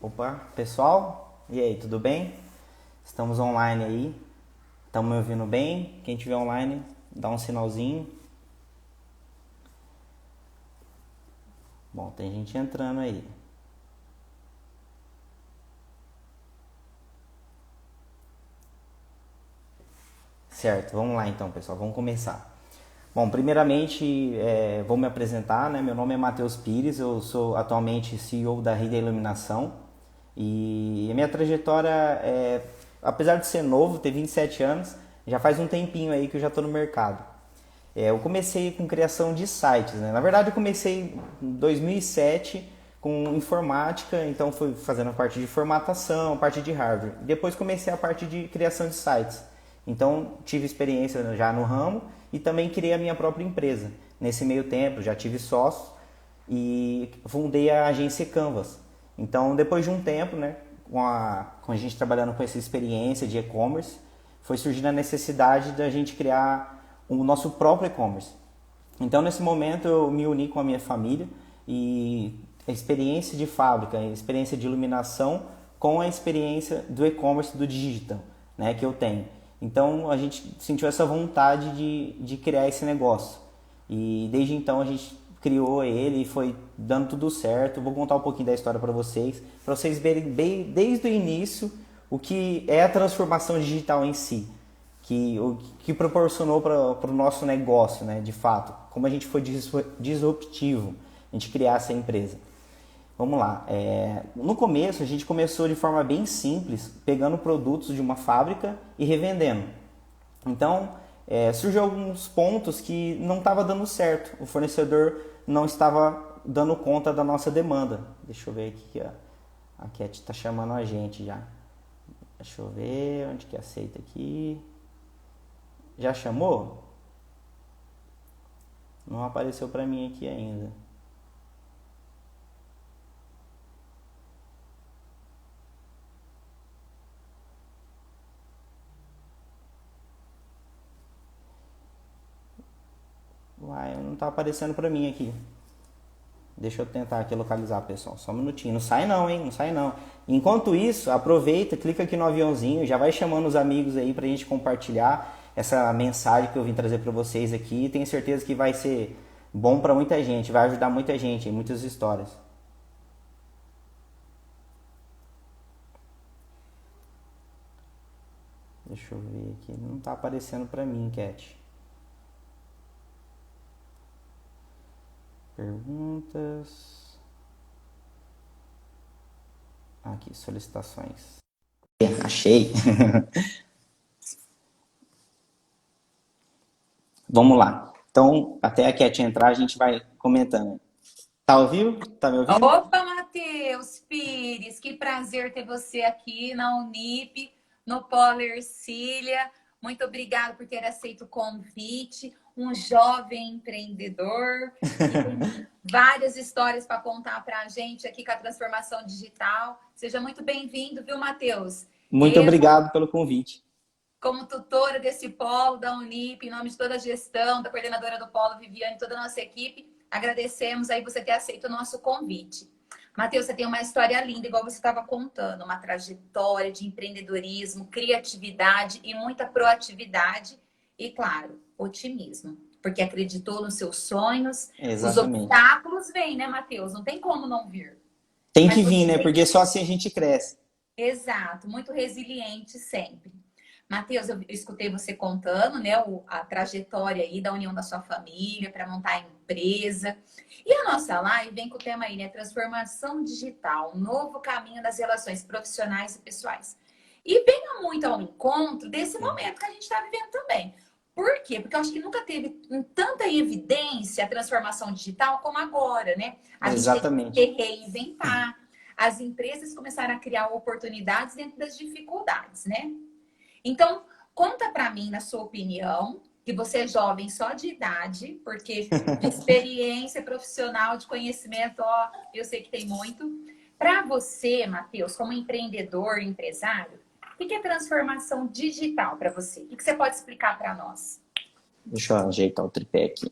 Opa, pessoal, e aí, tudo bem? Estamos online aí, estamos me ouvindo bem? Quem estiver online, dá um sinalzinho. Bom, tem gente entrando aí. Certo, vamos lá então, pessoal, vamos começar. Bom, primeiramente, vou me apresentar, né? Meu nome é Matheus Pires, eu sou atualmente CEO da Rida Iluminação e a minha trajetória, apesar de ser novo, ter 27 anos, já faz um tempinho aí que eu já estou no mercado. Eu comecei com criação de sites, né? Na verdade, eu comecei em 2007 com informática, então fui fazendo a parte de formatação, a parte de hardware. Depois comecei a parte de criação de sites. Então tive experiência já no ramo e também criei a minha própria empresa. Nesse meio tempo já tive sócios e fundei a agência Canvas. Então depois de um tempo, né, com a gente trabalhando com essa experiência de e-commerce, foi surgindo a necessidade da gente criar o nosso próprio e-commerce. Então, nesse momento, eu me uni com a minha família e a experiência de fábrica, a experiência de iluminação com a experiência do e-commerce do digital, né, que eu tenho. Então, a gente sentiu essa vontade de criar esse negócio. E desde então, a gente criou ele e foi dando tudo certo. Vou contar um pouquinho da história para vocês verem bem, desde o início o que é a transformação digital em si, o que proporcionou para o nosso negócio, né, de fato, como a gente foi disruptivo, a gente criar essa empresa. Vamos lá. No começo, a gente começou de forma bem simples, pegando produtos de uma fábrica e revendendo. Então, surgiu alguns pontos que não estava dando certo. O fornecedor não estava dando conta da nossa demanda. Deixa eu ver aqui, ó. A Cat está chamando a gente já. Deixa eu ver onde que aceita aqui. Já chamou? Não apareceu para mim aqui ainda. Uai, não tá aparecendo para mim aqui. Deixa eu tentar aqui localizar, pessoal. Só um minutinho. Não sai não, hein? Não sai não. Enquanto isso, aproveita, clica aqui no aviãozinho, já vai chamando os amigos aí pra gente compartilhar essa mensagem que eu vim trazer para vocês aqui. Tenho certeza que vai ser bom para muita gente, vai ajudar muita gente em muitas histórias. Deixa eu ver aqui. Não tá aparecendo para mim, Cat. Perguntas. Aqui, solicitações. Achei. Vamos lá. Então, até a Cat entrar, a gente vai comentando. Tá ouvindo? Tá me ouvindo? Opa, Matheus Pires, que prazer ter você aqui na Unip, no Polo Ercília. Muito obrigada por ter aceito o convite. Um jovem empreendedor que tem várias histórias para contar para a gente aqui com a transformação digital. Seja muito bem-vindo, viu, Matheus? Muito Eu, obrigado pelo convite. como tutora desse polo da Unip, em nome de toda a gestão, da coordenadora do polo, Viviane, toda a nossa equipe, agradecemos aí você ter aceito o nosso convite. Matheus, você tem uma história linda, igual você estava contando, uma trajetória de empreendedorismo, criatividade e muita proatividade e, claro, otimismo, porque acreditou nos seus sonhos. Os Exatamente. obstáculos vêm, né, Matheus? Não tem como não vir. Tem Mas que vir, você né? tem. Porque só assim a gente cresce. Exato, muito resiliente sempre. Matheus, eu escutei você contando, né, a trajetória aí da união da sua família para montar a empresa. E a nossa live vem com o tema aí, né, transformação digital, um novo caminho das relações profissionais e pessoais. E vem muito ao encontro desse momento que a gente está vivendo também. Por quê? Porque eu acho que nunca teve em tanta evidência a transformação digital como agora, né? A gente teve Exatamente. que reinventar. As empresas começaram a criar oportunidades dentro das dificuldades, né? Então, conta para mim, na sua opinião, que você é jovem só de idade, porque de experiência profissional, de conhecimento, ó, eu sei que tem muito. Para você, Matheus, como empreendedor, empresário, o que é transformação digital para você? O que você pode explicar para nós? Deixa eu ajeitar o tripé aqui.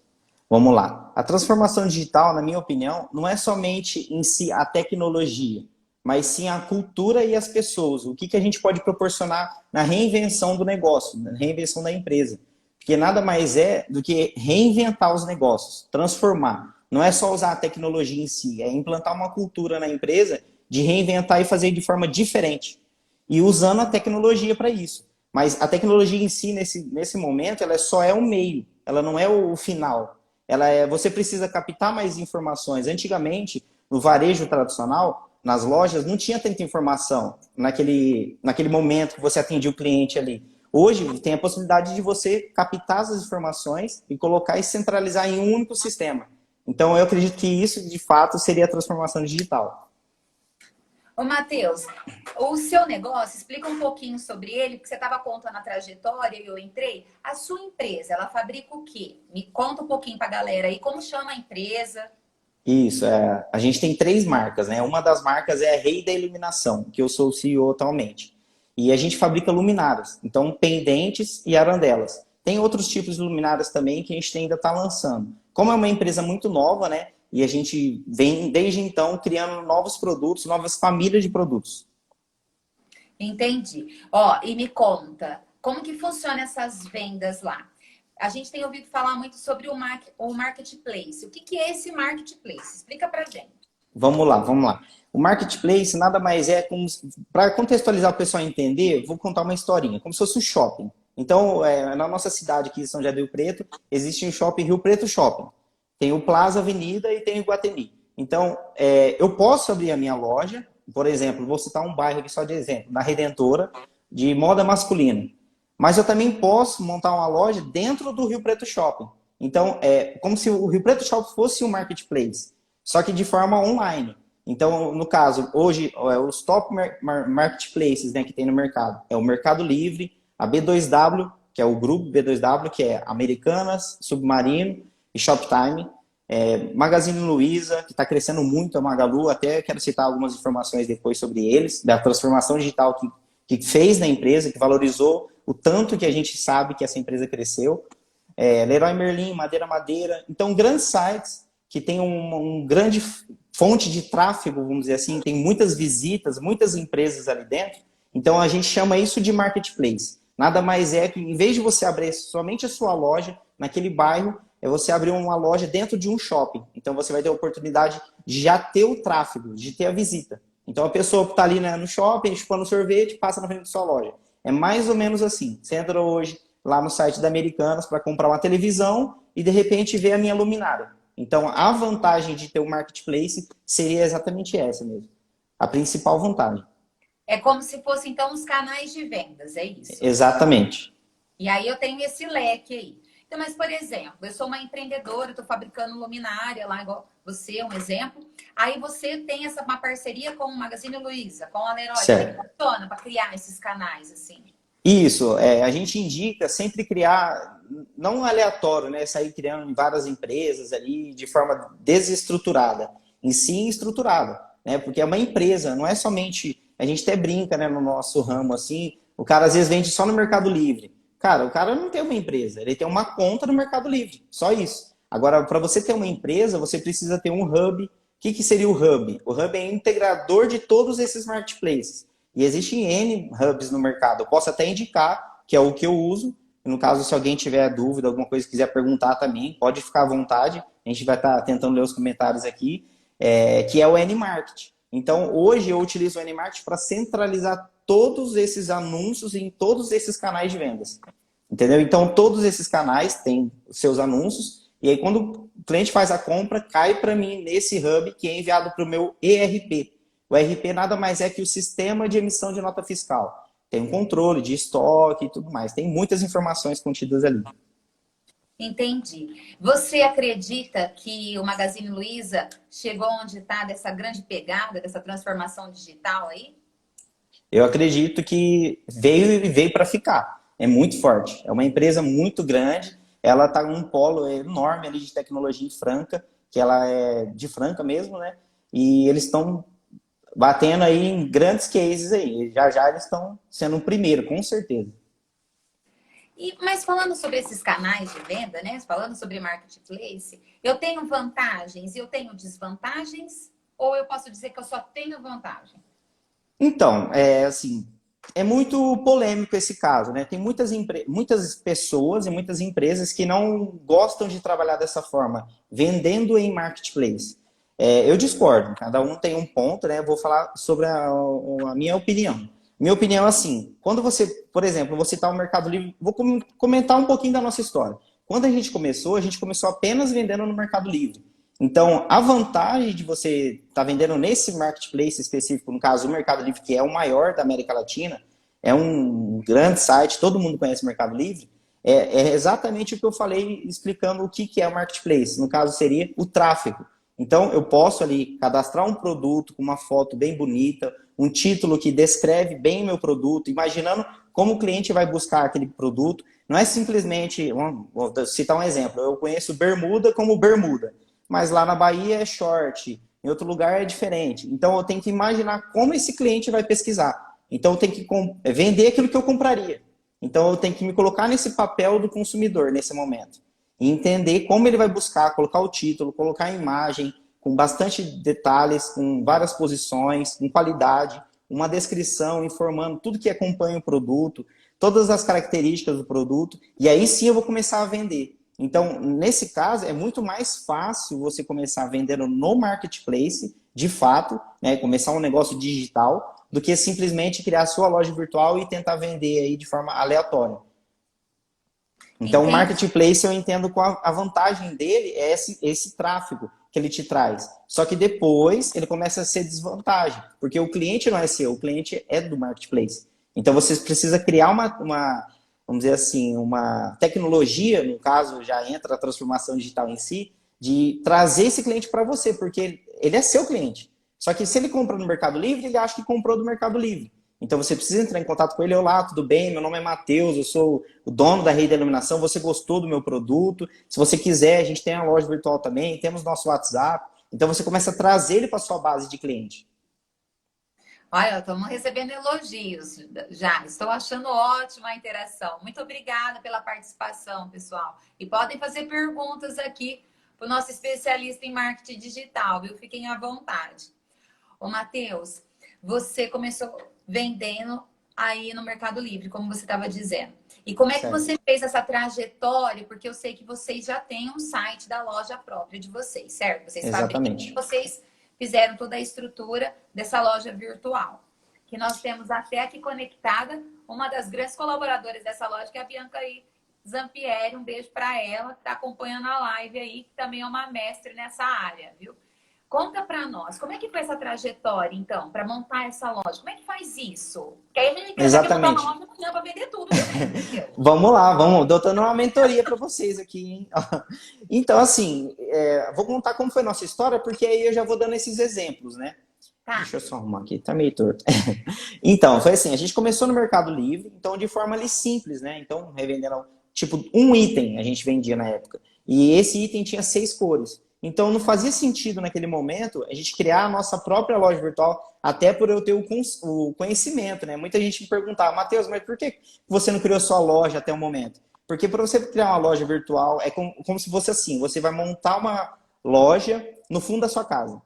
Vamos lá. A transformação digital, na minha opinião, não é somente em si a tecnologia, mas sim a cultura e as pessoas. O que a gente pode proporcionar na reinvenção do negócio, na reinvenção da empresa. Porque nada mais é do que reinventar os negócios, transformar. Não é só usar a tecnologia em si, é implantar uma cultura na empresa de reinventar e fazer de forma diferente. E usando a tecnologia para isso. Mas a tecnologia em si, nesse momento, ela só é um meio, ela não é o final. Você precisa captar mais informações. Antigamente, no varejo tradicional, nas lojas, não tinha tanta informação naquele momento que você atendia o cliente ali. Hoje, tem a possibilidade de você captar essas informações e colocar e centralizar em um único sistema. Então, eu acredito que isso, de fato, seria a transformação digital. Ô, Matheus, o seu negócio, explica um pouquinho sobre ele, porque você estava contando a trajetória e eu entrei. A sua empresa, ela fabrica o quê? Me conta um pouquinho para a galera aí, como chama a empresa? Isso, a gente tem 3 marcas, né? Uma das marcas é a Rei da Iluminação, que eu sou o CEO atualmente. E a gente fabrica luminárias, então pendentes e arandelas. Tem outros tipos de luminárias também que a gente ainda está lançando. Como é uma empresa muito nova, né? E a gente vem, desde então, criando novos produtos, novas famílias de produtos. Entendi. Ó, e me conta, como que funciona essas vendas lá? A gente tem ouvido falar muito sobre o marketplace. O que que é esse marketplace? Explica pra gente. Vamos lá, vamos lá. O marketplace nada mais é como, para contextualizar o pessoal entender, vou contar uma historinha, como se fosse um shopping. Então, na nossa cidade aqui, São José do Rio Preto, existe um shopping, Rio Preto Shopping. Tem o Plaza Avenida e tem o Iguatemi. Então, eu posso abrir a minha loja, por exemplo, vou citar um bairro aqui só de exemplo, na Redentora, de moda masculina. Mas eu também posso montar uma loja dentro do Rio Preto Shopping. Então, é como se o Rio Preto Shopping fosse um marketplace, só que de forma online. Então, no caso, hoje, os top marketplaces, né, que tem no mercado é o Mercado Livre, a B2W, que é o grupo B2W, que é Americanas, Submarino e Shoptime, Magazine Luiza, que está crescendo muito, a Magalu, até quero citar algumas informações depois sobre eles, da transformação digital que fez na empresa, que valorizou o tanto que a gente sabe que essa empresa cresceu. Leroy Merlin, Madeira Madeira. Então, grandes sites que tem um grande fonte de tráfego, vamos dizer assim, tem muitas visitas, muitas empresas ali dentro. Então, a gente chama isso de marketplace. Nada mais é que, em vez de você abrir somente a sua loja naquele bairro, é você abrir uma loja dentro de um shopping. Então, você vai ter a oportunidade de já ter o tráfego, de ter a visita. Então, a pessoa que está ali, né, no shopping, chupando sorvete, passa na frente da sua loja. É mais ou menos assim. Você entra hoje lá no site da Americanas para comprar uma televisão e, de repente, vê a minha luminária. Então, a vantagem de ter um marketplace seria exatamente essa mesmo. A principal vantagem. É como se fosse, então, os canais de vendas, é isso? Exatamente. E aí eu tenho esse leque aí. Então, mas, por exemplo, eu sou uma empreendedora, estou fabricando luminária lá, igual você, um exemplo. Aí você tem uma parceria com o Magazine Luiza, com a Leroy. Como é que Certo. funciona para criar esses canais, assim? Isso, a gente indica sempre criar, não aleatório, né? Sair criando em várias empresas ali de forma desestruturada, em si estruturada, né? Porque é uma empresa, não é somente. A gente até brinca, né, no nosso ramo assim, o cara às vezes vende só no Mercado Livre. Cara, o cara não tem uma empresa, ele tem uma conta no Mercado Livre, só isso. Agora, para você ter uma empresa, você precisa ter um hub. O que seria o hub? O hub é integrador de todos esses marketplaces. E existem N hubs no mercado. Eu posso até indicar, que é o que eu uso. No caso, se alguém tiver dúvida, alguma coisa quiser perguntar também, pode ficar à vontade. A gente vai estar tentando ler os comentários aqui, que é o N-Market. Então, hoje eu utilizo o N-Market para centralizar todos esses anúncios em todos esses canais de vendas. Entendeu? Então, todos esses canais têm seus anúncios. E aí, quando o cliente faz a compra, cai para mim nesse hub que é enviado para o meu ERP. O ERP nada mais é que o sistema de emissão de nota fiscal. Tem um controle de estoque e tudo mais. Tem muitas informações contidas ali. Entendi. Você acredita que o Magazine Luiza chegou onde está dessa grande pegada, dessa transformação digital aí? Eu acredito que veio para ficar. É muito forte. É uma empresa muito grande. Ela está num polo enorme ali de tecnologia em Franca, que ela é de Franca mesmo, né? E eles estão batendo aí em grandes cases aí. Já já eles estão sendo o primeiro, com certeza. Mas falando sobre esses canais de venda, né? Falando sobre marketplace, eu tenho vantagens e eu tenho desvantagens? Ou eu posso dizer que eu só tenho vantagem? Então, assim, é muito polêmico esse caso, né? Tem muitas pessoas e muitas empresas que não gostam de trabalhar dessa forma, vendendo em marketplace. Eu discordo, cada um tem um ponto, né? Eu vou falar sobre a minha opinião. Minha opinião é assim, quando você, por exemplo, vou citar o Mercado Livre, vou comentar um pouquinho da nossa história. Quando a gente começou apenas vendendo no Mercado Livre. Então, a vantagem de você estar vendendo nesse marketplace específico, no caso o Mercado Livre, que é o maior da América Latina, é um grande site, todo mundo conhece o Mercado Livre, é exatamente o que eu falei explicando o que é o marketplace. No caso, seria o tráfego. Então, eu posso ali cadastrar um produto com uma foto bem bonita, um título que descreve bem o meu produto, imaginando como o cliente vai buscar aquele produto. Não é simplesmente, vou citar um exemplo, eu conheço bermuda como bermuda, mas lá na Bahia é short, em outro lugar é diferente. Então eu tenho que imaginar como esse cliente vai pesquisar. Então eu tenho que vender aquilo que eu compraria. Então eu tenho que me colocar nesse papel do consumidor nesse momento. E entender como ele vai buscar, colocar o título, colocar a imagem, com bastante detalhes, com várias posições, com qualidade, uma descrição informando tudo que acompanha o produto, todas as características do produto, e aí sim eu vou começar a vender. Então, nesse caso, é muito mais fácil você começar vendendo no marketplace, de fato, né, começar um negócio digital, do que simplesmente criar sua loja virtual e tentar vender aí de forma aleatória. Então, o Entendi. marketplace eu entendo com a vantagem dele é esse tráfego que ele te traz. Só que depois ele começa a ser desvantagem, porque o cliente não é seu, o cliente é do marketplace. Então, você precisa criar vamos dizer assim, uma tecnologia, no caso, já entra a transformação digital em si, de trazer esse cliente para você, porque ele é seu cliente. Só que se ele compra no Mercado Livre, ele acha que comprou do Mercado Livre. Então você precisa entrar em contato com ele. Olá, tudo bem? Meu nome é Matheus, eu sou o dono da Rede da Iluminação. Você gostou do meu produto? Se você quiser, a gente tem a loja virtual também, temos nosso WhatsApp. Então você começa a trazer ele para sua base de cliente. Olha, estamos recebendo elogios já. Estou achando ótima a interação. Muito obrigada pela participação, pessoal. E podem fazer perguntas aqui para o nosso especialista em marketing digital, viu? Fiquem à vontade. Ô, Matheus, você começou vendendo aí no Mercado Livre, como você estava dizendo. E como é que Certo. você fez essa trajetória? Porque eu sei que vocês já têm um site da loja própria de vocês, certo? Vocês fabricam, Exatamente. vocês fizeram toda a estrutura dessa loja virtual. Que nós temos até aqui conectada uma das grandes colaboradoras dessa loja, que é a Bianca Zampieri. Um beijo para ela, que está acompanhando a live aí, que também é uma mestre nessa área, viu? Conta para nós, como é que foi essa trajetória, então, para montar essa loja? Como é que faz isso? Porque aí a gente já quer montar uma Exatamente. loja amanhã para vender tudo também, entendeu? Vamos lá, vamos. Estou dando uma mentoria para vocês aqui, hein? Então, assim, vou contar como foi a nossa história, porque aí eu já vou dando esses exemplos, né? Tá. Deixa eu só arrumar aqui, tá meio torto. Então, foi assim, a gente começou no Mercado Livre, então de forma ali simples, né? Então, revendendo, tipo, um item a gente vendia na época. E esse item tinha 6 cores. Então, não fazia sentido naquele momento a gente criar a nossa própria loja virtual, até por eu ter o conhecimento, né? Muita gente me perguntava, Matheus, mas por que você não criou sua loja até o momento? Porque para você criar uma loja virtual, é como se fosse assim, você vai montar uma loja no fundo da sua casa.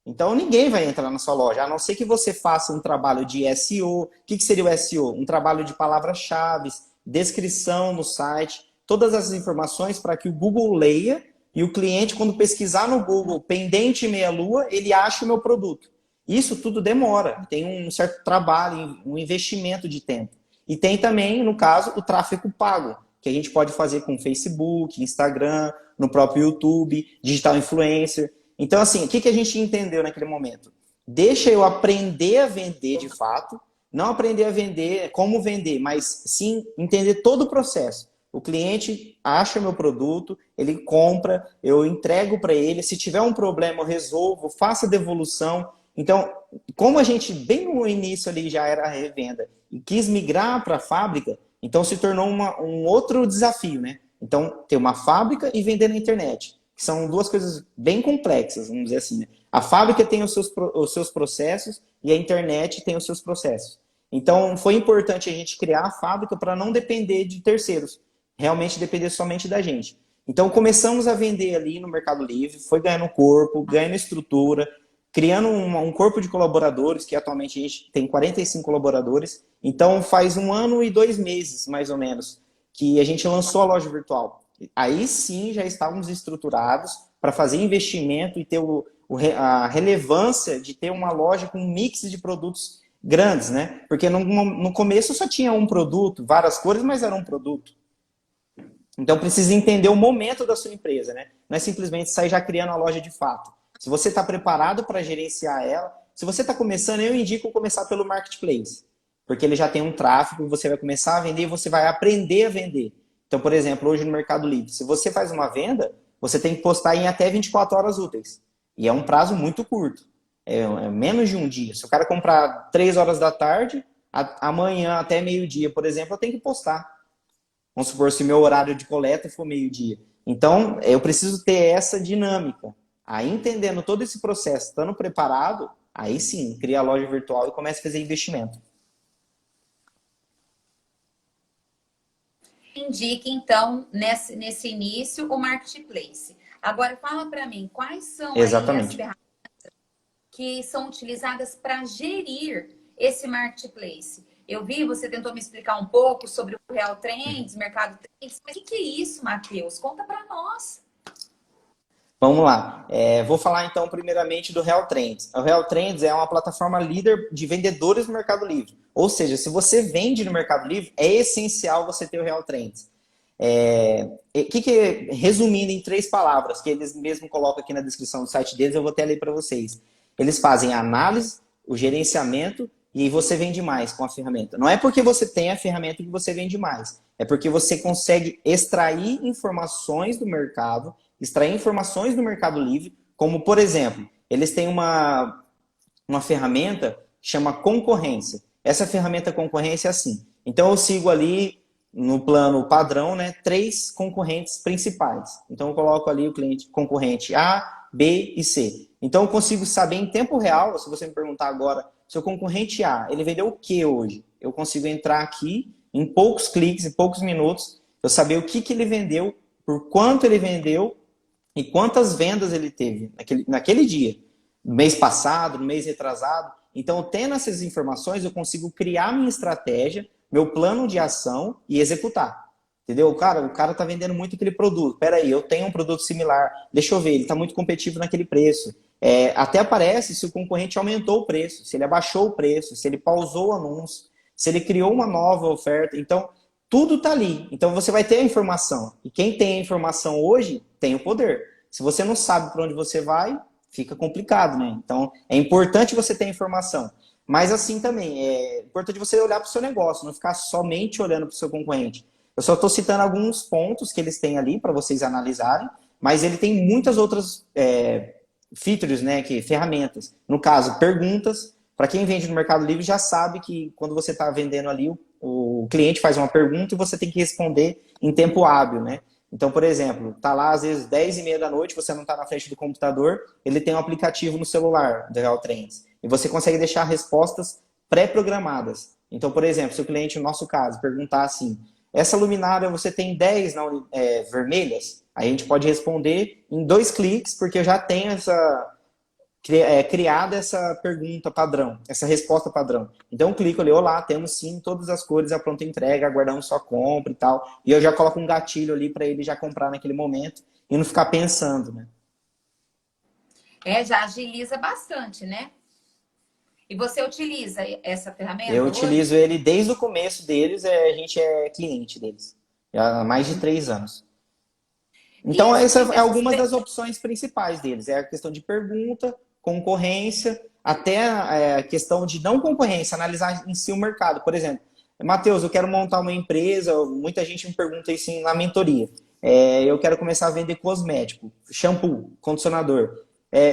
Então ninguém vai entrar na sua loja, a não ser que você faça um trabalho de SEO. O que seria o SEO? Um trabalho de palavras-chave, descrição no site, todas essas informações para que o Google leia e o cliente, quando pesquisar no Google pendente meia-lua, ele ache o meu produto. Isso tudo demora, tem um certo trabalho, um investimento de tempo. E tem também, no caso, o tráfego pago, que a gente pode fazer com Facebook, Instagram, no próprio YouTube, digital influencer. Então, assim, o que a gente entendeu naquele momento? Deixa eu aprender a vender de fato, não aprender a vender como vender, mas sim entender todo o processo. O cliente acha meu produto, ele compra, eu entrego para ele. Se tiver um problema, eu resolvo, faço a devolução. Então, como a gente bem no início ali já era a revenda e quis migrar para a fábrica, então se tornou um outro desafio, né? Então, ter uma fábrica e vender na internet, que são duas coisas bem complexas, vamos dizer assim, né? A fábrica tem os seus processos e a internet tem os seus processos. Então, foi importante a gente criar a fábrica para não depender de terceiros, realmente depender somente da gente. Então, começamos a vender ali no Mercado Livre, foi ganhando corpo, ganhando estrutura, criando um corpo de colaboradores, que atualmente a gente tem 45 colaboradores. Então, faz 1 ano e 2 meses, mais ou menos, que a gente lançou a loja virtual. Aí sim já estávamos estruturados para fazer investimento e ter a relevância de ter uma loja com um mix de produtos grandes, né? Porque no começo só tinha um produto, várias cores, mas era um produto. Então precisa entender o momento da sua empresa, né? Não é simplesmente sair já criando a loja de fato. Se você está preparado para gerenciar ela, se você está começando, eu indico começar pelo marketplace, porque ele já tem um tráfego, você vai começar a vender e você vai aprender a vender. Então, por exemplo, hoje no Mercado Livre, se você faz uma venda, você tem que postar em até 24 horas úteis. E é um prazo muito curto. É menos de um dia. Se o cara comprar 3 horas da tarde, amanhã até meio-dia, por exemplo, eu tenho que postar. Vamos supor, se meu horário de coleta for meio-dia. Então, eu preciso ter essa dinâmica. Aí, entendendo todo esse processo, estando preparado, aí sim, cria a loja virtual e começa a fazer investimento. Indique, então, nesse início, o marketplace. Agora, fala para mim, quais são aí as Exatamente. ferramentas que são utilizadas para gerir esse marketplace? Eu vi, você tentou me explicar um pouco sobre o Real Trends, Mercado Trends, mas o que é isso, Matheus? Conta para nós. Vamos lá. Vou falar então primeiramente do Real Trends. O Real Trends é uma plataforma líder de vendedores no Mercado Livre. Ou seja, se você vende no Mercado Livre, é essencial você ter o Real Trends. Resumindo em 3 palavras, que eles mesmo colocam aqui na descrição do site deles, eu vou até ler para vocês. Eles fazem a análise, o gerenciamento e você vende mais com a ferramenta. Não é porque você tem a ferramenta que você vende mais. É porque você consegue extrair informações do mercado, extrair informações do Mercado Livre, como, por exemplo, eles têm uma ferramenta que chama concorrência. Essa ferramenta concorrência é assim. Então, eu sigo ali no plano padrão, né, 3 concorrentes principais. Então, eu coloco ali o cliente concorrente A, B e C. Então, eu consigo saber em tempo real, se você me perguntar agora, seu concorrente A, ele vendeu o que hoje? Eu consigo entrar aqui, em poucos cliques, em poucos minutos, eu saber o que ele vendeu, por quanto ele vendeu e quantas vendas ele teve naquele dia. No mês passado, no mês retrasado. Então, tendo essas informações, eu consigo criar minha estratégia, meu plano de ação e executar. Entendeu? O cara tá vendendo muito aquele produto. Peraí, eu tenho um produto similar. Deixa eu ver, ele está muito competitivo naquele preço. Até aparece se o concorrente aumentou o preço, se ele abaixou o preço, se ele pausou o anúncio, se ele criou uma nova oferta. Então, tudo está ali. Então, você vai ter a informação. E quem tem a informação hoje tem o poder. Se você não sabe para onde você vai, fica complicado, né? Então, é importante você ter informação. Mas assim também, é importante você olhar para o seu negócio, não ficar somente olhando para o seu concorrente. Eu só estou citando alguns pontos que eles têm ali para vocês analisarem, mas ele tem muitas outras features, né, ferramentas. No caso, perguntas. Para quem vende no Mercado Livre já sabe que quando você está vendendo ali, o cliente faz uma pergunta e você tem que responder em tempo hábil, né? Então, por exemplo, tá lá às vezes 10h30 da noite, você não está na frente do computador, ele tem um aplicativo no celular do Real Trends. E você consegue deixar respostas pré-programadas. Então, por exemplo, se o cliente, no nosso caso, perguntar assim, essa luminária você tem 10 vermelhas? Aí a gente pode responder em 2 cliques, porque eu já tenho criada essa pergunta padrão, essa resposta padrão. Então eu clico ali, olá, temos sim todas as cores, a pronta entrega, aguardamos sua compra e tal. E eu já coloco um gatilho ali para ele já comprar naquele momento e não ficar pensando, né? Já agiliza bastante, né? E você utiliza essa Eu ferramenta utilizo hoje? ele desde o começo deles, a gente é cliente deles. Já há mais de 3 anos. E Então, essa é essas algumas das opções principais deles. É a questão de pergunta, concorrência, até a questão de não concorrência, analisar em si o mercado. Por exemplo, Matheus, eu quero montar uma empresa, muita gente me pergunta isso na mentoria. Eu quero começar a vender cosmético, shampoo, condicionador.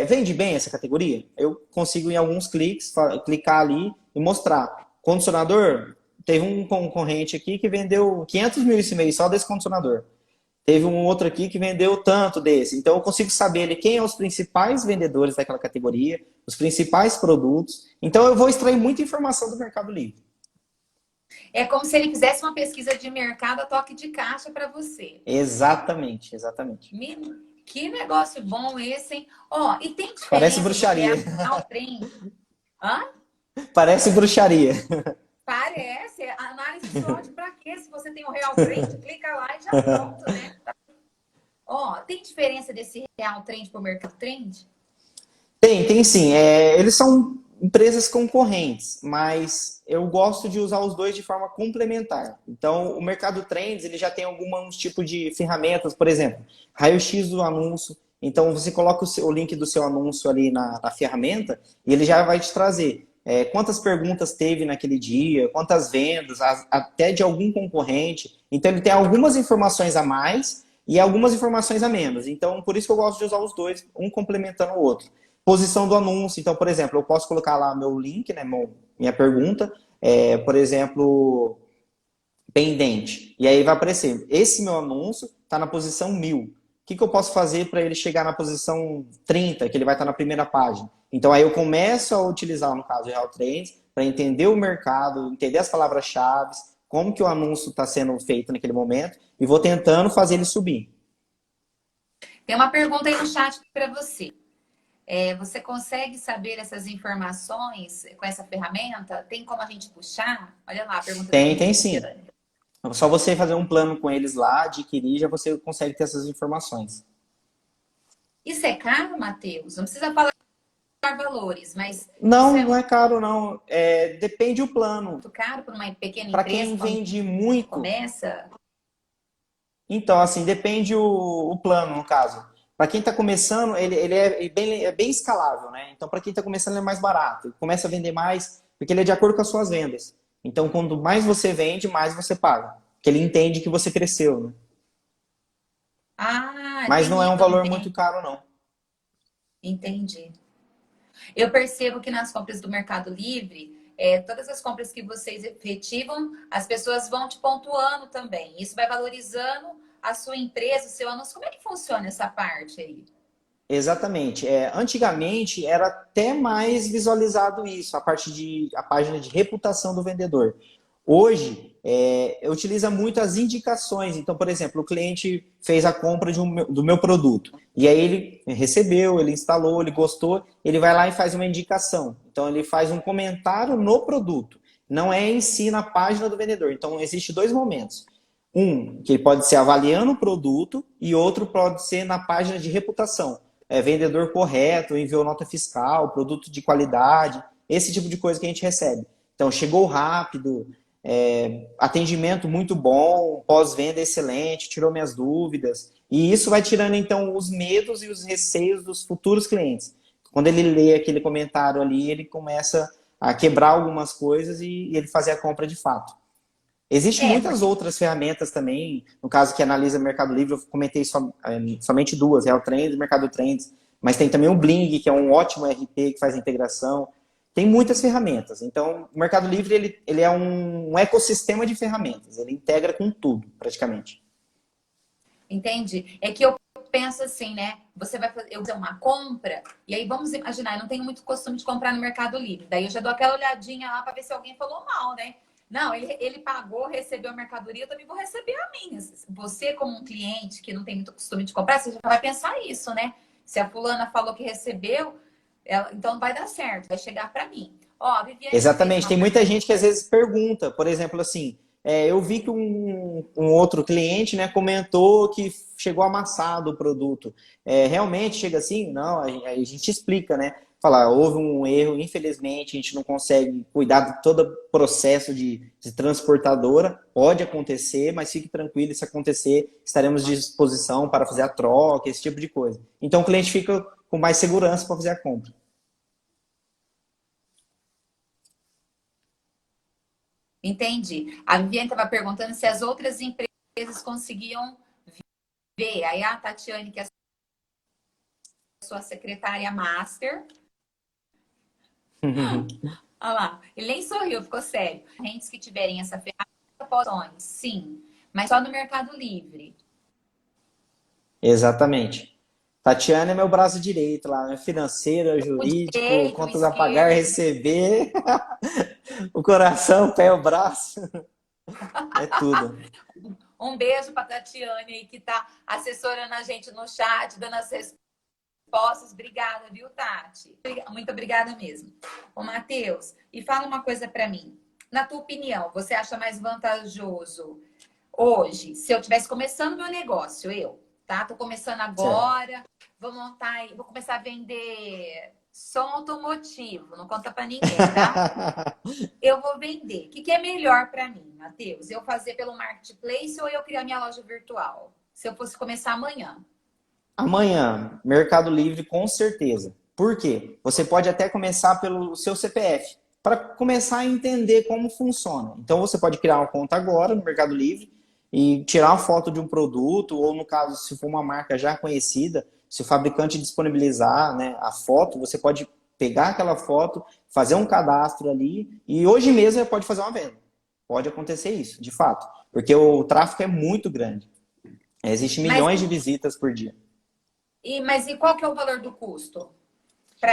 Vende bem essa categoria? Eu consigo, em alguns cliques, clicar ali e mostrar. Condicionador, teve um concorrente aqui que vendeu 500 mil esse mês só desse condicionador. Teve um outro aqui que vendeu tanto desse. Então eu consigo saber ali quem são os principais vendedores daquela categoria, os principais produtos. Então eu vou extrair muita informação do Mercado Livre. É como se ele fizesse uma pesquisa de mercado a toque de caixa para você. Exatamente, exatamente. Que negócio bom esse, hein? Ó, e tem Parece diferença do bruxaria. real trend? Hã? Parece bruxaria. Parece. Análise SWOT pra quê? Se você tem o real trend, clica lá e já pronto, né? Ó, tem diferença desse real trend pro mercado trend? Tem sim. Eles são empresas concorrentes, mas eu gosto de usar os dois de forma complementar. Então, o Mercado Trends, ele já tem alguns tipos de ferramentas, por exemplo, raio-x do anúncio. Então, você coloca o link do seu anúncio ali na ferramenta e ele já vai te trazer quantas perguntas teve naquele dia, quantas vendas, até de algum concorrente. Então, ele tem algumas informações a mais e algumas informações a menos. Então, por isso que eu gosto de usar os dois, um complementando o outro. Posição do anúncio. Então, por exemplo, eu posso colocar lá meu link, né, minha pergunta, por exemplo, pendente. E aí vai aparecer, esse meu anúncio está na posição 1000. O que eu posso fazer para ele chegar na posição 30, que ele vai estar na primeira página? Então, aí eu começo a utilizar, no caso, o Real Trends, para entender o mercado, entender as palavras-chave, como que o anúncio está sendo feito naquele momento, e vou tentando fazer ele subir. Tem uma pergunta aí no chat para você. Você consegue saber essas informações com essa ferramenta? Tem como a gente puxar? Olha lá a pergunta da Tem sim. Cristiane. Só você fazer um plano com eles lá, adquirir, já você consegue ter essas informações. Isso é caro, Matheus? Não precisa falar valores, mas isso Não, é não é caro, não. Depende do plano. muito caro para uma pequena Para empresa quem quando vende muito, começa? então, assim, depende o plano, no caso. Para quem está começando, ele é bem escalável, né? Então, para quem está começando, ele é mais barato. Ele começa a vender mais, porque ele é de acordo com as suas vendas. Então, quanto mais você vende, mais você paga. Porque ele entende que você cresceu, né? Ah, Mas tem não é isso um valor também. muito caro, não. Entendi. Eu percebo que nas compras do Mercado Livre, todas as compras que vocês efetivam, as pessoas vão te pontuando também. Isso vai valorizando a sua empresa, o seu anúncio. Como é que funciona essa parte aí? Exatamente. Antigamente era até mais visualizado isso, a página de reputação do vendedor. Hoje, utiliza muito as indicações. Então, por exemplo, o cliente fez a compra do meu produto. E aí ele recebeu, ele instalou, ele gostou, ele vai lá e faz uma indicação. Então, ele faz um comentário no produto. Não é em si na página do vendedor. Então, existe dois momentos. Um, que pode ser avaliando o produto, e outro pode ser na página de reputação. Vendedor correto, enviou nota fiscal, produto de qualidade, esse tipo de coisa que a gente recebe. Então, chegou rápido, atendimento muito bom, pós-venda excelente, tirou minhas dúvidas. E isso vai tirando, então, os medos e os receios dos futuros clientes. Quando ele lê aquele comentário ali, ele começa a quebrar algumas coisas e ele fazer a compra de fato. Existem muitas Porque outras ferramentas também, no caso que analisa Mercado Livre, eu comentei somente duas, Real Trends e Mercado Trends, mas tem também o Bling, que é um ótimo RP que faz integração. Tem muitas ferramentas. Então, o Mercado Livre ele é um ecossistema de ferramentas, ele integra com tudo, praticamente. Entendi. É que eu penso assim, né? Você vai fazer uma compra, e aí vamos imaginar, eu não tenho muito costume de comprar no Mercado Livre. Daí eu já dou aquela olhadinha lá para ver se alguém falou mal, né? Não, ele pagou, recebeu a mercadoria, eu também vou receber a minha. Você, como um cliente que não tem muito costume de comprar, você já vai pensar isso, né? Se a fulana falou que recebeu, então vai dar certo, vai chegar para mim. Ó, a Viviane te fez Exatamente. uma Tem muita pergunta. gente que às vezes pergunta, por exemplo, assim, eu vi que um outro cliente, né, comentou que chegou amassado o produto. Realmente chega assim? Não, a gente explica, né? Falar, houve um erro, infelizmente, a gente não consegue cuidar de todo o processo de transportadora. Pode acontecer, mas fique tranquilo, se acontecer, estaremos à disposição para fazer a troca, esse tipo de coisa. Então o cliente fica com mais segurança para fazer a compra. Entendi. A Viviane estava perguntando se as outras empresas conseguiam ver. Aí a Tatiane, que é a sua secretária master. Olha lá, ele nem sorriu, ficou sério. Clientes que tiverem essa ferramenta, sim, mas só no Mercado Livre. Exatamente. Tatiana é meu braço direito lá, né? Financeiro, O jurídico, direito, o contas a pagar, esquerdo. receber, o coração, o pé, o braço, é tudo. Um beijo para a Tatiane aí, que está assessorando a gente no chat, dando as respostas. Obrigada, viu, Tati? Muito obrigada mesmo. Ô, Matheus, e fala uma coisa para mim. Na tua opinião, você acha mais vantajoso hoje, se eu estivesse começando meu negócio, tá? Tô começando agora, vou montar, vou começar a vender som automotivo, não conta para ninguém, tá? Eu vou vender. O que é melhor para mim, Matheus? Eu fazer pelo Marketplace ou eu criar minha loja virtual? Se eu fosse começar amanhã. Amanhã, Mercado Livre, com certeza. Por quê? Você pode até começar pelo seu CPF, para começar a entender como funciona. Então, você pode criar uma conta agora no Mercado Livre e tirar uma foto de um produto, ou no caso, se for uma marca já conhecida, se o fabricante disponibilizar, né, a foto, você pode pegar aquela foto, fazer um cadastro ali, e hoje mesmo você pode fazer uma venda. Pode acontecer isso, de fato, porque o tráfego é muito grande. Existem milhões de visitas por dia. Mas e qual que é o valor do custo?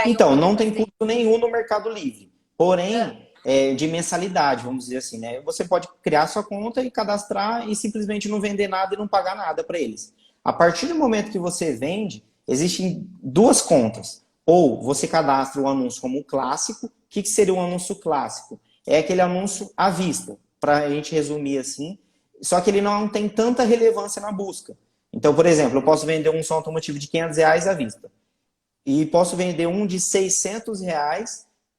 Então, não tem custo nenhum no Mercado Livre. Porém, de mensalidade, vamos dizer assim, né? Você pode criar sua conta e cadastrar e simplesmente não vender nada e não pagar nada para eles. A partir do momento que você vende, existem duas contas. Ou você cadastra o anúncio como clássico. O que seria um anúncio clássico? É aquele anúncio à vista, para a gente resumir assim. Só que ele não tem tanta relevância na busca. Então, por exemplo, eu posso vender um som automotivo de R$ 500 à vista. E posso vender um de R$ 600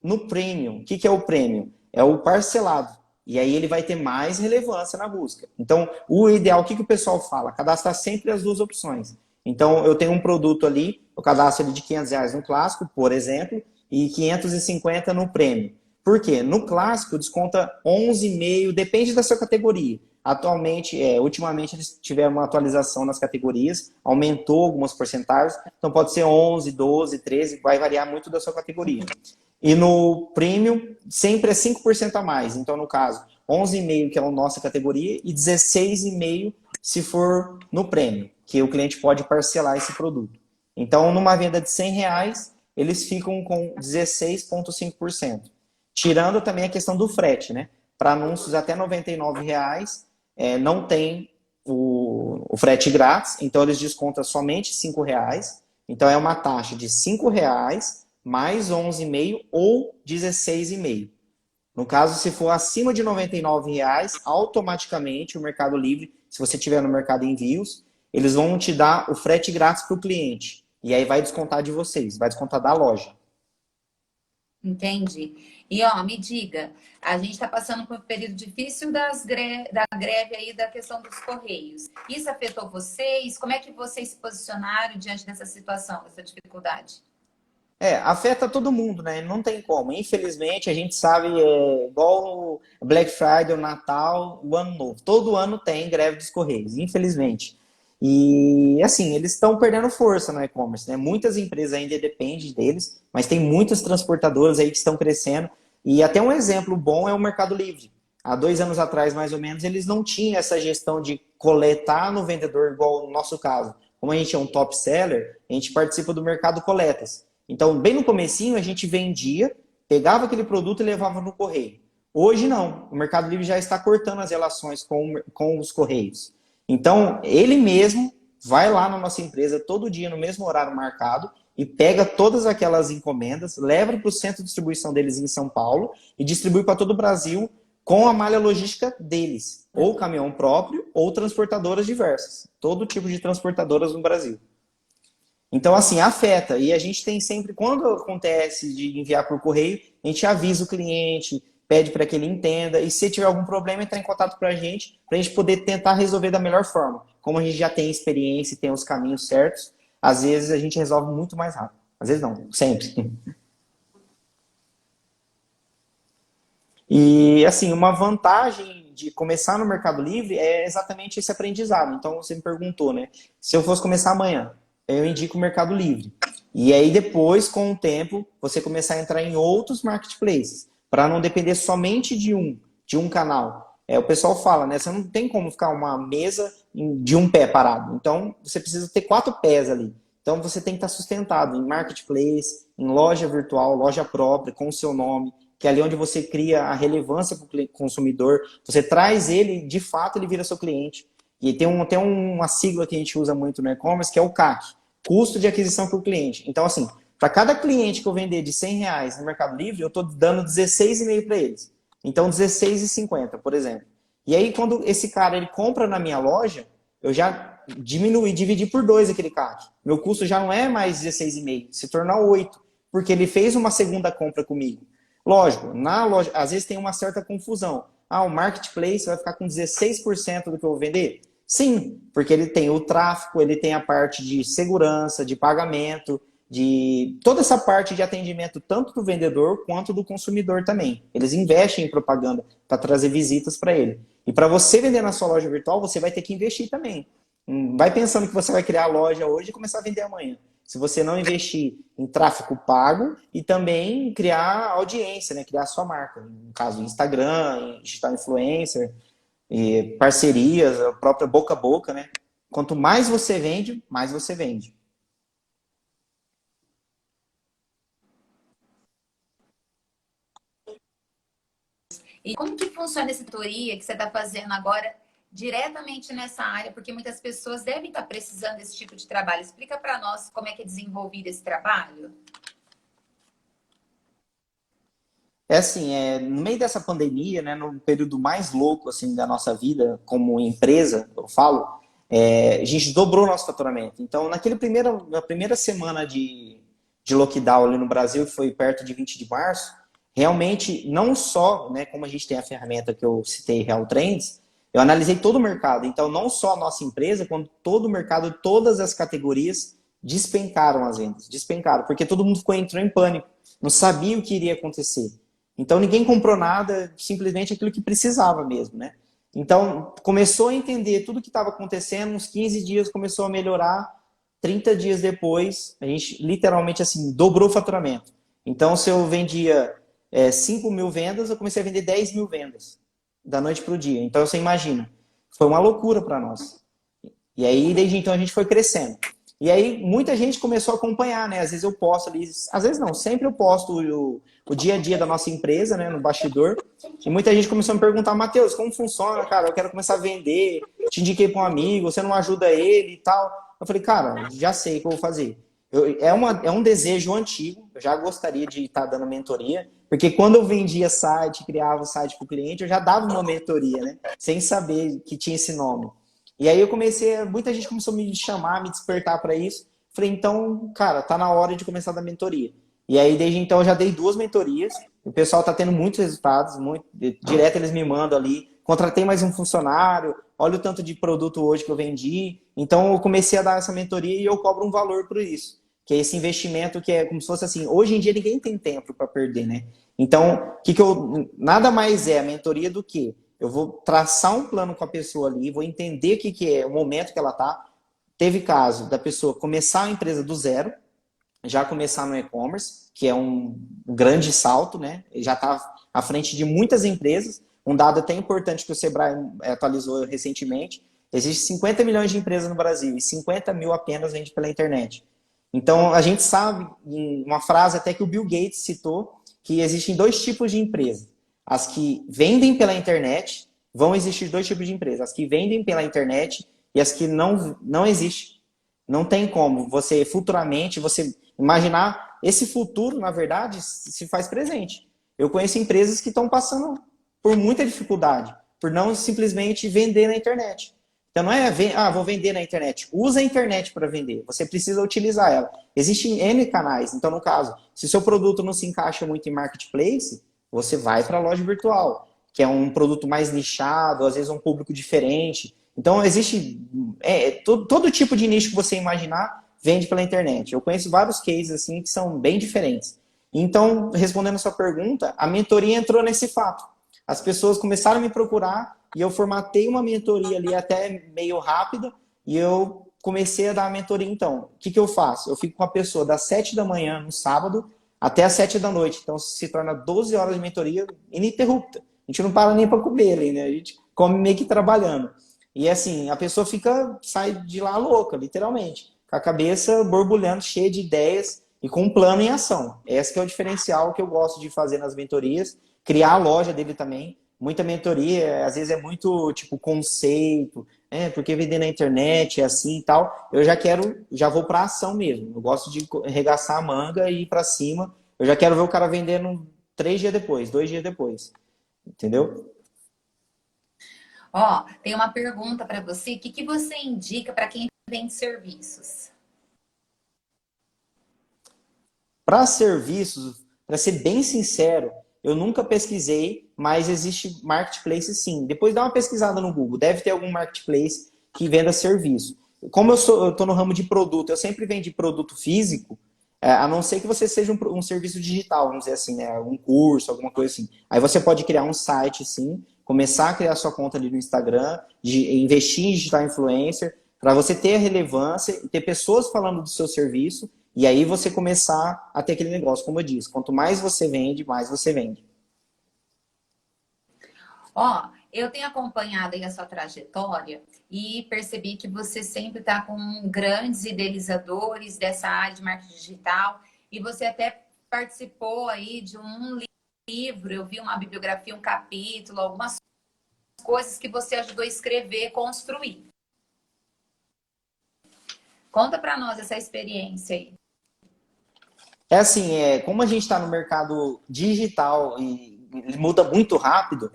no Premium. O que é o Premium? É o parcelado. E aí ele vai ter mais relevância na busca. Então, o ideal, o que o pessoal fala? Cadastrar sempre as duas opções. Então, eu tenho um produto ali, eu cadastro ele de R$ 500 no clássico, por exemplo, e 550 no Premium. Por quê? No clássico, desconta 11,5, depende da sua categoria. Atualmente, ultimamente eles tiveram uma atualização nas categorias, aumentou algumas porcentagens, então pode ser 11, 12, 13, vai variar muito da sua categoria. E no Premium, sempre é 5% a mais. Então, no caso, 11,5 que é a nossa categoria e 16,5 se for no Premium, que o cliente pode parcelar esse produto. Então, numa venda de R$ 100, eles ficam com 16,5%. Tirando também a questão do frete, né? Para anúncios até R$ 99, não tem o frete grátis, então eles descontam somente R$ 5. Então, é uma taxa de R$ 5 mais 11,5 ou 16,5. No caso, se for acima de R$ 99, automaticamente o Mercado Livre, se você tiver no Mercado Envios, eles vão te dar o frete grátis para o cliente. E aí vai descontar de vocês, vai descontar da loja. Entendi. E, me diga, a gente está passando por um período difícil da greve aí da questão dos Correios. Isso afetou vocês? Como é que vocês se posicionaram diante dessa situação, dessa dificuldade? Afeta todo mundo, né? Não tem como. Infelizmente, a gente sabe, igual o Black Friday, o Natal, o Ano Novo. Todo ano tem greve dos Correios, infelizmente. E, assim, eles estão perdendo força no e-commerce, né? Muitas empresas ainda dependem deles, mas tem muitas transportadoras aí que estão crescendo. E até um exemplo bom é o Mercado Livre. Há 2 anos atrás, mais ou menos, eles não tinham essa gestão de coletar no vendedor, igual no nosso caso. Como a gente é um top seller, a gente participa do Mercado Coletas. Então, bem no comecinho, a gente vendia, pegava aquele produto e levava no correio. Hoje, não. O Mercado Livre já está cortando as relações com os correios. Então, ele mesmo vai lá na nossa empresa todo dia, no mesmo horário marcado, e pega todas aquelas encomendas, leva para o centro de distribuição deles em São Paulo e distribui para todo o Brasil com a malha logística deles. Ou caminhão próprio, ou transportadoras diversas. Todo tipo de transportadoras no Brasil. Então, assim, afeta. E a gente tem sempre, quando acontece de enviar por correio, a gente avisa o cliente, pede para que ele entenda. E se tiver algum problema, entrar em contato com a gente poder tentar resolver da melhor forma. Como a gente já tem experiência e tem os caminhos certos, às vezes a gente resolve muito mais rápido. Às vezes não, sempre. E, assim, uma vantagem de começar no Mercado Livre é exatamente esse aprendizado. Então, você me perguntou, né? Se eu fosse começar amanhã, eu indico o Mercado Livre. E aí depois, com o tempo, você começar a entrar em outros marketplaces, para não depender somente de um canal. O pessoal fala, né? Você não tem como ficar uma mesa de um pé parado. Então, você precisa ter 4 pés ali. Então, você tem que estar sustentado em marketplace, em loja virtual, loja própria, com o seu nome, que é ali onde você cria a relevância para o consumidor. Você traz ele, de fato, ele vira seu cliente. E tem uma sigla que a gente usa muito no e-commerce, que é o CAC, custo de aquisição por cliente. Então, assim, para cada cliente que eu vender de R$ 100 no Mercado Livre, eu estou dando 16,5 para eles. Então, 16,50, por exemplo. E aí, quando esse cara ele compra na minha loja, eu já dividi por 2 aquele CAC. Meu custo já não é mais 16,5, se torna 8, porque ele fez uma segunda compra comigo. Lógico, na loja, às vezes tem uma certa confusão. O marketplace vai ficar com 16% do que eu vou vender? Sim, porque ele tem o tráfego, ele tem a parte de segurança, de pagamento, de toda essa parte de atendimento tanto do vendedor quanto do consumidor também. Eles investem em propaganda para trazer visitas para ele. E para você vender na sua loja virtual, você vai ter que investir também. Vai pensando que você vai criar a loja hoje e começar a vender amanhã. Se você não investir em tráfego pago e também criar audiência, né? Criar a sua marca. No caso, Instagram, digital influencer, parcerias, a própria boca a boca, né? Quanto mais você vende, mais você vende. E como que funciona essa mentoria que você está fazendo agora diretamente nessa área? Porque muitas pessoas devem estar precisando desse tipo de trabalho. Explica para nós como é que é desenvolvido esse trabalho. É assim, no meio dessa pandemia, né, no período mais louco assim da nossa vida como empresa, eu falo, a gente dobrou nosso faturamento. Então, na primeira semana de lockdown ali no Brasil, que foi perto de 20 de março, realmente, não só, né, como a gente tem a ferramenta que eu citei, Real Trends, eu analisei todo o mercado. Então, não só a nossa empresa, quanto todo o mercado, todas as categorias despencaram as vendas. Despencaram, porque todo mundo entrou em pânico. Não sabia o que iria acontecer. Então, ninguém comprou nada, simplesmente aquilo que precisava mesmo, né? Então, começou a entender tudo o que estava acontecendo, uns 15 dias começou a melhorar, 30 dias depois, a gente literalmente assim, dobrou o faturamento. Então, se eu vendia 5 mil vendas, eu comecei a vender 10 mil vendas, da noite para o dia. Então, você imagina, foi uma loucura para nós. E aí, desde então, a gente foi crescendo. E aí, muita gente começou a acompanhar, né? Às vezes eu posto ali, às vezes não, sempre eu posto o dia a dia da nossa empresa, né? No bastidor. E muita gente começou a me perguntar, Matheus, como funciona, cara? Eu quero começar a vender, te indiquei para um amigo, você não ajuda ele e tal. Eu falei, cara, já sei o que eu vou fazer. É um desejo antigo, eu já gostaria de estar dando mentoria, porque quando eu vendia site, criava o site para o cliente, eu já dava uma mentoria, né? Sem saber que tinha esse nome. E aí muita gente começou a me chamar, me despertar para isso. Falei, então, cara, tá na hora de começar a dar mentoria. E aí, desde então, eu já dei 2 mentorias. O pessoal tá tendo muitos resultados, direto eles me mandam ali. Contratei mais um funcionário, olha o tanto de produto hoje que eu vendi. Então, eu comecei a dar essa mentoria e eu cobro um valor por isso. Que é esse investimento que é como se fosse assim, hoje em dia ninguém tem tempo para perder, né? Então, nada mais é a mentoria do que eu vou traçar um plano com a pessoa ali, vou entender o que é o momento que ela está. Teve caso da pessoa começar a empresa do zero, já começar no e-commerce, que é um grande salto, né? Ele já está à frente de muitas empresas. Um dado até importante que o Sebrae atualizou recentemente, existe 50 milhões de empresas no Brasil e 50 mil apenas vende pela internet. Então, a gente sabe, em uma frase até que o Bill Gates citou, que existem 2 tipos de empresas. As que vendem pela internet, vão existir 2 tipos de empresas. As que vendem pela internet e as que não existem. Não tem como você futuramente, você imaginar, esse futuro, na verdade, se faz presente. Eu conheço empresas que estão passando por muita dificuldade, por não simplesmente vender na internet. Então não é, vou vender na internet. Usa a internet para vender. Você precisa utilizar ela. Existem N canais. Então, no caso, se o seu produto não se encaixa muito em marketplace, você vai para a loja virtual, que é um produto mais nichado, às vezes um público diferente. Então, existe todo tipo de nicho que você imaginar, vende pela internet. Eu conheço vários cases assim que são bem diferentes. Então, respondendo a sua pergunta, a mentoria entrou nesse fato. As pessoas começaram a me procurar e eu formatei uma mentoria ali até meio rápida e eu comecei a dar a mentoria então. O que eu faço? Eu fico com a pessoa das 7 da manhã no sábado até as 7 da noite. Então se torna 12 horas de mentoria ininterrupta. A gente não para nem para comer ali, né? A gente come meio que trabalhando. E assim, a pessoa sai de lá louca, literalmente. Com a cabeça borbulhando, cheia de ideias e com um plano em ação. Esse que é o diferencial que eu gosto de fazer nas mentorias. Criar a loja dele também. Muita mentoria, às vezes é muito tipo conceito, porque vender na internet é assim e tal. Eu já vou pra ação mesmo. Eu gosto de arregaçar a manga e ir pra cima. Eu já quero ver o cara vendendo 3 dias depois, 2 dias depois. Entendeu? Ó, tem uma pergunta para você. O que que você indica para quem vende serviços? Para serviços, para ser bem sincero, eu nunca pesquisei, mas existe marketplace sim. Depois dá uma pesquisada no Google, deve ter algum marketplace que venda serviço. Como eu estou no ramo de produto, eu sempre vendi produto físico, a não ser que você seja um serviço digital, vamos dizer assim, né? Um curso, alguma coisa assim. Aí você pode criar um site, sim, começar a criar sua conta ali no Instagram, investir em digital influencer, para você ter a relevância e ter pessoas falando do seu serviço e aí você começar a ter aquele negócio, como eu disse, quanto mais você vende, mais você vende. Ó, eu tenho acompanhado aí a sua trajetória e percebi que você sempre está com grandes idealizadores dessa área de marketing digital e você até participou aí de um livro, eu vi uma bibliografia, um capítulo, algumas coisas que você ajudou a escrever, construir. Conta para nós essa experiência aí. É assim, como a gente está no mercado digital e ele muda muito rápido,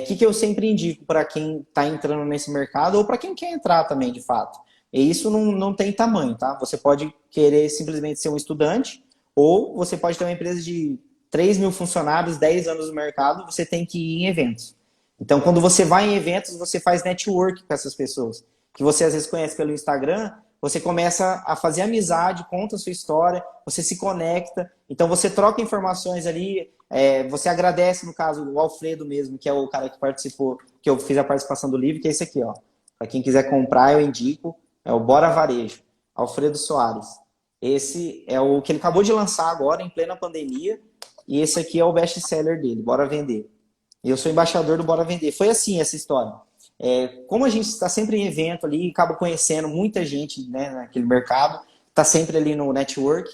que eu sempre indico para quem está entrando nesse mercado ou para quem quer entrar também, de fato. E isso não tem tamanho, tá? Você pode querer simplesmente ser um estudante ou você pode ter uma empresa de 3.000 funcionários, 10 anos no mercado, você tem que ir em eventos. Então, quando você vai em eventos, você faz network com essas pessoas, que você às vezes conhece pelo Instagram, você começa a fazer amizade, conta a sua história, você se conecta, então você troca informações ali, você agradece, no caso, o Alfredo mesmo, que é o cara que participou, que eu fiz a participação do livro, que é esse aqui, ó. Para quem quiser comprar, eu indico, é o Bora Varejo, Alfredo Soares. Esse é o que ele acabou de lançar agora, em plena pandemia, e esse aqui é o best-seller dele, Bora Vender. E eu sou embaixador do Bora Vender. Foi assim essa história. Como a gente está sempre em evento ali, acaba conhecendo muita gente, né, naquele mercado, está sempre ali no network.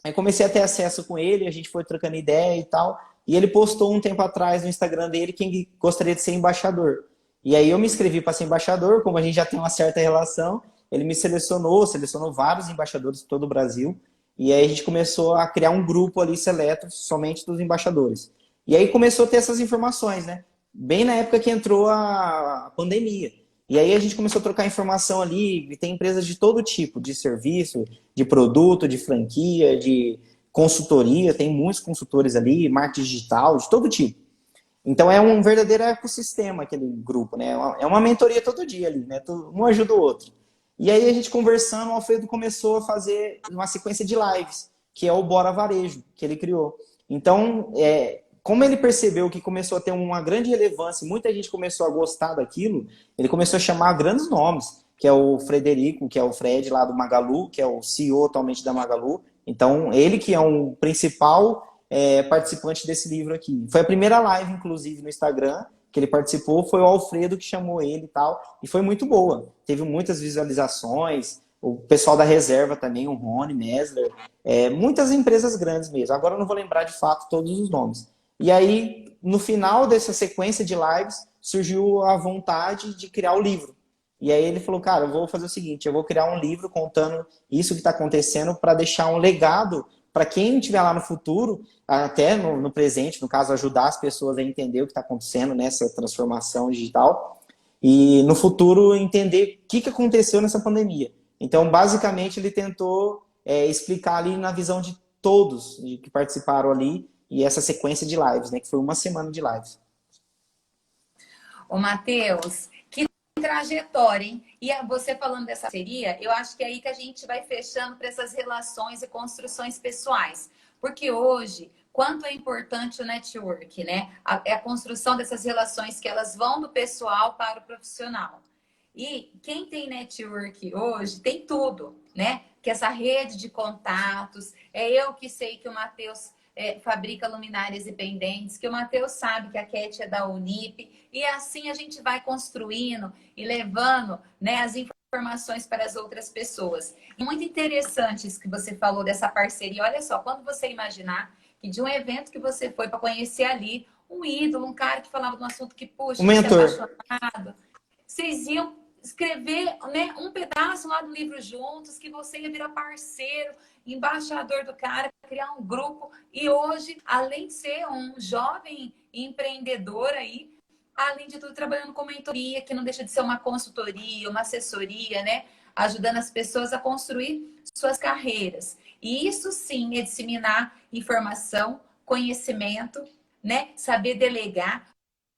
Aí comecei a ter acesso com ele, a gente foi trocando ideia e tal. E ele postou um tempo atrás no Instagram dele quem gostaria de ser embaixador. E aí eu me inscrevi para ser embaixador, como a gente já tem uma certa relação, ele me selecionou vários embaixadores de todo o Brasil. E aí a gente começou a criar um grupo ali seleto somente dos embaixadores. E aí começou a ter essas informações, né? Bem na época que entrou a pandemia. E aí a gente começou a trocar informação ali, e tem empresas de todo tipo, de serviço, de produto, de franquia, de consultoria, tem muitos consultores ali, marketing digital, de todo tipo. Então é um verdadeiro ecossistema aquele grupo, né? É uma mentoria todo dia ali, né? Um ajuda o outro. E aí a gente conversando, o Alfredo começou a fazer uma sequência de lives, que é o Bora Varejo, que ele criou. Então, como ele percebeu que começou a ter uma grande relevância, muita gente começou a gostar daquilo, ele começou a chamar grandes nomes, que é o Frederico, que é o Fred lá do Magalu, que é o CEO atualmente da Magalu. Então, ele que é um principal participante desse livro aqui. Foi a primeira live, inclusive, no Instagram, que ele participou, foi o Alfredo que chamou ele e tal, e foi muito boa. Teve muitas visualizações, o pessoal da reserva também, o Rony Mesler, muitas empresas grandes mesmo. Agora eu não vou lembrar de fato todos os nomes. E aí, no final dessa sequência de lives, surgiu a vontade de criar o livro. E aí ele falou, cara, eu vou fazer o seguinte, eu vou criar um livro contando isso que está acontecendo para deixar um legado para quem estiver lá no futuro, até no presente, no caso, ajudar as pessoas a entender o que está acontecendo nessa transformação digital e no futuro entender o que aconteceu nessa pandemia. Então, basicamente, ele tentou explicar ali na visão de todos que participaram ali e essa sequência de lives, né, que foi uma semana de lives. Ô, Matheus, que trajetória, hein? E você falando dessa parceria, eu acho que é aí que a gente vai fechando para essas relações e construções pessoais. Porque hoje, quanto é importante o network, né? É a construção dessas relações que elas vão do pessoal para o profissional. E quem tem network hoje tem tudo, né? Que essa rede de contatos, eu que sei que o Matheus fabrica luminárias e pendentes, que o Matheus sabe que a Cat é da Unip, e assim a gente vai construindo e levando, né, as informações para as outras pessoas. E muito interessante isso que você falou dessa parceria. Olha só, quando você imaginar que de um evento que você foi para conhecer ali um ídolo, um cara que falava de um assunto que, puxa, O você é mentor. apaixonado, vocês iam escrever, né, um pedaço lá do livro juntos, que você ia virar parceiro, embaixador do cara, criar um grupo. E hoje, além de ser um jovem empreendedor aí, além de tudo, trabalhando com mentoria, que não deixa de ser uma consultoria, uma assessoria, né? Ajudando as pessoas a construir suas carreiras. E isso sim é disseminar informação, conhecimento, né? Saber delegar.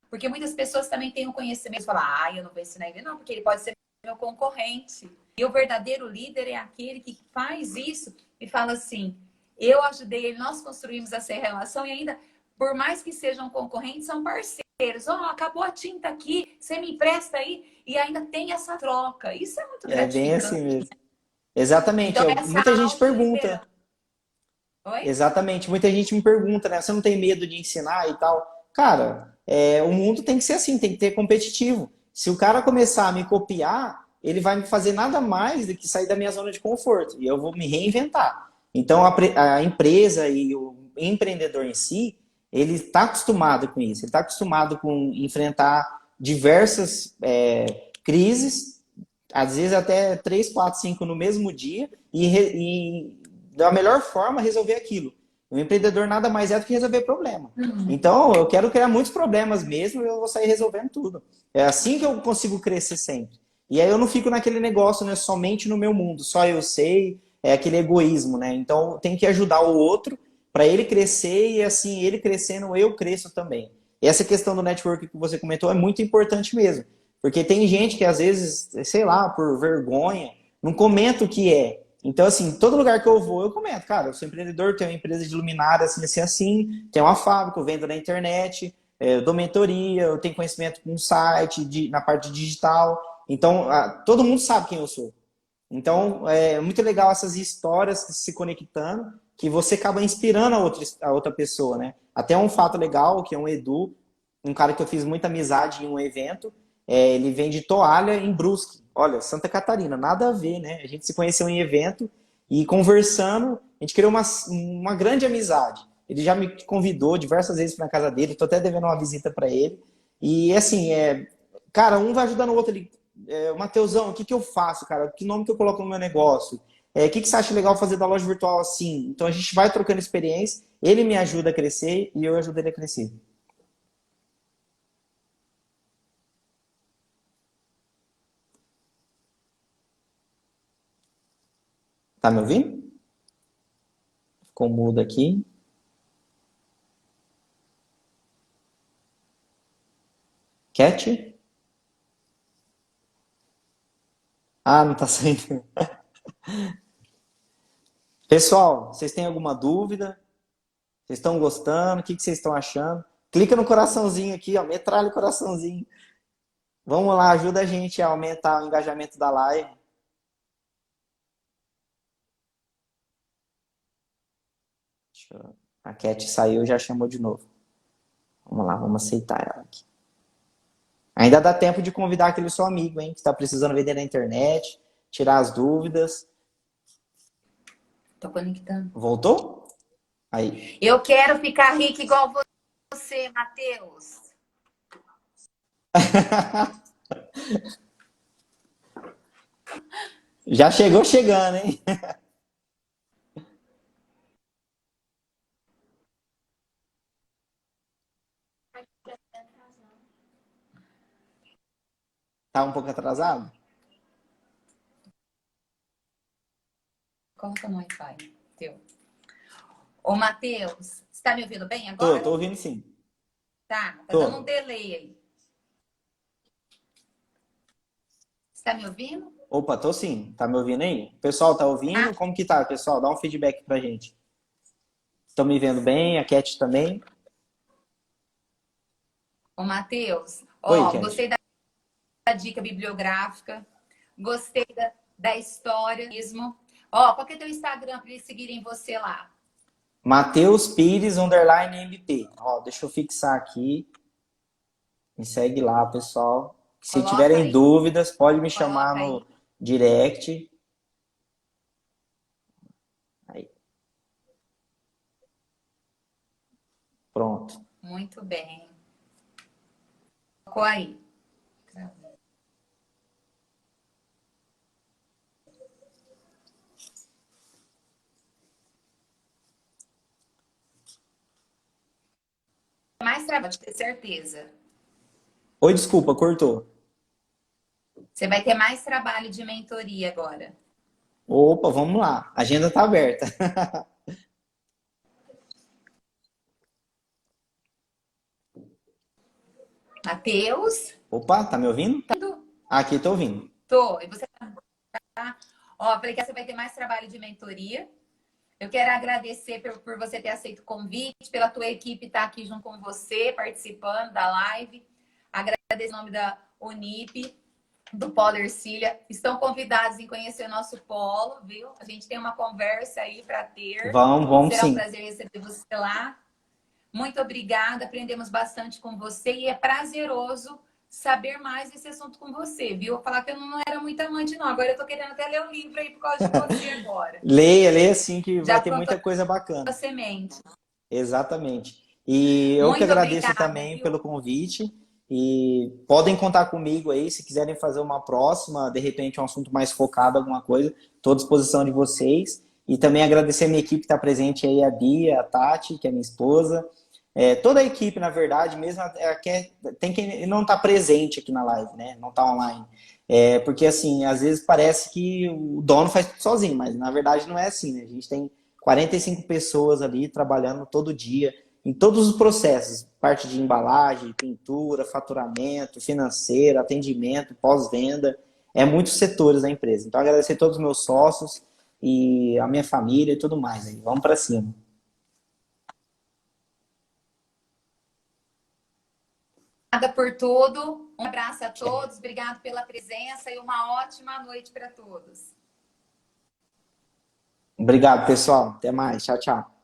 Porque muitas pessoas também têm o conhecimento e falam, eu não vou ensinar ele, não, porque ele pode ser meu concorrente. E o verdadeiro líder é aquele que faz isso e fala assim: eu ajudei ele, nós construímos essa relação e ainda, por mais que sejam concorrentes, são parceiros. Acabou a tinta aqui, você me empresta aí, e ainda tem essa troca. Isso é muito É bem assim gratificante. mesmo. Exatamente. Então, essa Muita gente pergunta. autoliderança. Oi? Exatamente. Muita gente me pergunta, né? Você não tem medo de ensinar e tal? Cara, o mundo tem que ser assim, tem que ter competitivo. Se o cara começar a me copiar, ele vai me fazer nada mais do que sair da minha zona de conforto. E eu vou me reinventar. Então, a empresa e o empreendedor em si, ele está acostumado com isso. Ele está acostumado com enfrentar diversas crises, às vezes até 3, 4, 5 no mesmo dia, e da melhor forma resolver aquilo. O empreendedor nada mais é do que resolver problema. Então, eu quero criar muitos problemas mesmo e eu vou sair resolvendo tudo. É assim que eu consigo crescer sempre. E aí eu não fico naquele negócio, né, somente no meu mundo, só eu sei, é aquele egoísmo, né? Então, tem que ajudar o outro para ele crescer e assim, ele crescendo, eu cresço também. E essa questão do network que você comentou é muito importante mesmo. Porque tem gente que às vezes, sei lá, por vergonha, não comenta o que é. Então, assim, todo lugar que eu vou, eu comento, cara, eu sou empreendedor, tenho uma empresa de luminária, assim, assim, assim, tenho uma fábrica, eu vendo na internet, eu dou mentoria, eu tenho conhecimento com site, na parte digital. Então, todo mundo sabe quem eu sou. Então, é muito legal essas histórias se conectando, que você acaba inspirando a outra pessoa, né? Até um fato legal, que é um Edu, um cara que eu fiz muita amizade em um evento, ele vende toalha em Brusque. Olha, Santa Catarina, nada a ver, né? A gente se conheceu em evento e conversando, a gente criou uma grande amizade. Ele já me convidou diversas vezes para a casa dele, estou até devendo uma visita para ele. E assim, cara, um vai ajudando o outro ali. Mateusão, o que eu faço, cara? Que nome que eu coloco no meu negócio? O que você acha legal fazer da loja virtual assim? Então a gente vai trocando experiência, ele me ajuda a crescer e eu ajudo ele a crescer. Tá me ouvindo? Ficou mudo aqui. Cat? Ah, não tá saindo. Pessoal, vocês têm alguma dúvida? Vocês estão gostando? O que vocês estão achando? Clica no coraçãozinho aqui, ó, metralha o coraçãozinho. Vamos lá, ajuda a gente a aumentar o engajamento da live. A Cat saiu e já chamou de novo. Vamos lá, vamos aceitar ela aqui. Ainda dá tempo de convidar aquele seu amigo, hein, que está precisando vender na internet, tirar as dúvidas. Tô conectando. Voltou? Aí. Eu quero ficar rica igual você, Matheus. Já chegou chegando, hein? Tá um pouco atrasado? Coloca no Wi-Fi teu. Ô, Matheus, você tá me ouvindo bem Tô agora? ouvindo sim. Tá dando um Tô. delay aí. Você tá me ouvindo? Opa, tô sim. Tá me ouvindo aí? O pessoal tá ouvindo? Tá. Como que tá, pessoal? Dá um feedback pra gente. Estão me vendo bem? A Cat também? Ô, Matheus, Oi, ó, Cat. gostei da dica bibliográfica, gostei da história mesmo. Ó, qual que é teu Instagram para eles seguirem você lá? Matheus Pires, underline MP. Ó, deixa eu fixar aqui. Me segue lá, pessoal. Se Coloca tiverem aí, dúvidas, pode me chamar coloca no aí. direct. Aí, pronto. Muito bem. Colocou aí. mais trabalho, pode ter certeza. Oi, desculpa, cortou. Você vai ter mais trabalho de mentoria agora. Opa, vamos lá. A agenda tá aberta. Matheus? Opa, tá me ouvindo? Aqui tô ouvindo. Tô. E você tá? Ó, falei que você vai ter mais trabalho de mentoria. Eu quero agradecer por você ter aceito o convite, pela tua equipe estar aqui junto com você, participando da live. Agradeço em nome da Unip, do Polo Ercília. Estão convidados em conhecer o nosso polo, viu? A gente tem uma conversa aí para ter. Vamos Será um sim. prazer receber você lá. Muito obrigada, aprendemos bastante com você e é prazeroso saber mais desse assunto com você, viu? Eu falar que eu não era muito amante, não. Agora eu tô querendo até ler o livro aí por causa de você agora. Leia sim que vai Já ter plantou muita coisa a bacana. semente. Exatamente. E eu que Muito agradeço obrigada, também viu? pelo convite. E podem contar comigo aí, se quiserem fazer uma próxima, de repente um assunto mais focado, alguma coisa, estou à disposição de vocês. E também agradecer a minha equipe que está presente aí, a Bia, a Tati, que é minha esposa. Toda a equipe, na verdade, mesmo tem quem não está presente aqui na live, né? Não está online. Porque, assim, às vezes parece que o dono faz tudo sozinho, mas na verdade não é assim, né? A gente tem 45 pessoas ali trabalhando todo dia, em todos os processos, parte de embalagem, pintura, faturamento, financeiro, atendimento, pós-venda, muitos setores da empresa. Então, agradecer a todos os meus sócios e a minha família e tudo mais. Hein? Vamos para cima. Obrigada por tudo. Um abraço a todos. Obrigado pela presença e uma ótima noite para todos. Obrigado, pessoal. Até mais. Tchau, tchau.